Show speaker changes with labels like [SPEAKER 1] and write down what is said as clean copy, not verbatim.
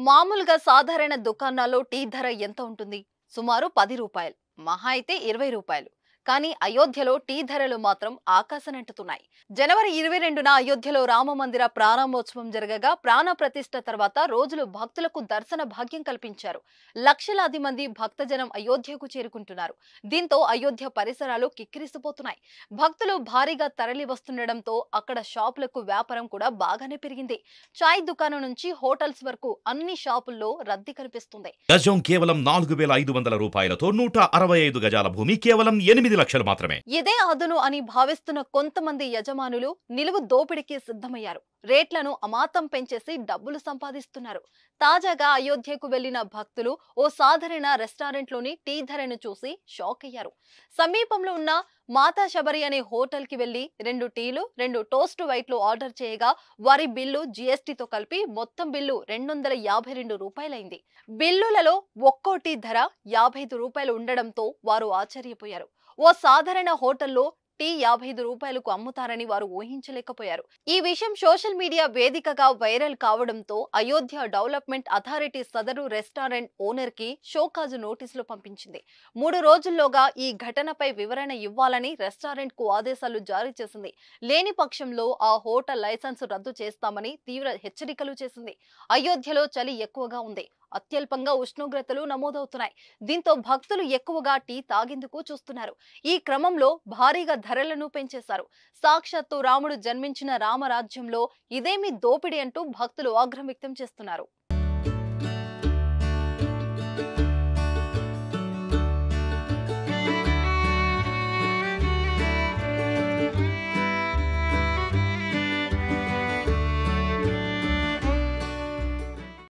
[SPEAKER 1] మామూలుగా సాధారణ దుకాణాల్లో టీ ధర ఎంత ఉంటుంది? సుమారు 10 రూపాయలు. మహా అయితే 20 రూపాయలు. కానీ అయోధ్యలో టీ ధరలు మాత్రం ఆకాశనంటుతున్నాయి. జనవరి 22న అయోధ్యలో రామమందిర ప్రారంభోత్సవం జరగగా ప్రాణ ప్రతిష్ఠ తర్వాత రోజులు భక్తులకు దర్శన భాగ్యం కల్పించారు. లక్షలాది మంది భక్తజనం అయోధ్యకు చేరుకుంటున్నారు. దీంతో అయోధ్య పరిసరాలు కిక్కిరిసిపోతున్నాయి. భక్తులు భారీగా తరలి వస్తుండటంతో అక్కడ షాపులకు వ్యాపారం కూడా బాగానే పెరిగింది. చాయ్ దుకాణం నుంచి హోటల్స్ వరకు అన్ని షాపుల్లో రద్దీ కనిపిస్తుంది.
[SPEAKER 2] గజం కేవలం 4,500 రూపాయలతో 165 గజాల భూమి కేవలం 8 లక్షలు మాత్రమే.
[SPEAKER 1] ఇదే అదును అని భావిస్తున్న కొంతమంది యజమానులు నిలువు దోపిడీకి సిద్ధమయ్యారు. రేట్లను అమాతం పెంచేసి డబ్బులు సంపాదిస్తున్నారు. తాజాగా అయోధ్యకు వెళ్లిన భక్తులు ఓ సాధారణ రెస్టారెంట్లోని టీ ధరను చూసి షాక్ అయ్యారు. సమీపంలో ఉన్న మాతా శబరి అనే హోటల్ కి వెళ్లి 2 టీలు 2 టోస్ట్ వైట్లు ఆర్డర్ చేయగా వారి బిల్లు జీఎస్టీతో కలిపి మొత్తం బిల్లు 252 రూపాయలైంది. బిల్లులలో ఒక్కో టీ ధర 55 రూపాయలు ఉండడంతో వారు ఆశ్చర్యపోయారు. ఓ సాధారణ హోటల్లో టీ 55 రూపాయలకు అమ్ముతారని వారు ఊహించలేకపోయారు. ఈ విషయం సోషల్ మీడియా వేదికగా వైరల్ కావడంతో అయోధ్య డెవలప్మెంట్ అథారిటీ సదరు రెస్టారెంట్ ఓనర్ కి షోకాజు నోటీసులు పంపించింది. 3 రోజుల్లోగా ఈ ఘటనపై వివరణ ఇవ్వాలని రెస్టారెంట్ కు ఆదేశాలు జారీ చేసింది. లేని పక్షంలో ఆ హోటల్ లైసెన్స్ రద్దు చేస్తామని తీవ్ర హెచ్చరికలు చేసింది. అయోధ్యలో చలి ఎక్కువగా ఉంది. అత్యల్పంగా ఉష్ణోగ్రతలు నమోదవుతున్నాయి. దీంతో భక్తులు ఎక్కువగా టీ తాగేందుకు చూస్తున్నారు. ఈ క్రమంలో భారీగా ధరలను పెంచేశారు. సాక్షాత్తు రాముడు జన్మించిన రామరాజ్యంలో ఇదేమి దోపిడీ అంటూ భక్తులు ఆగ్రహం వ్యక్తం చేస్తున్నారు.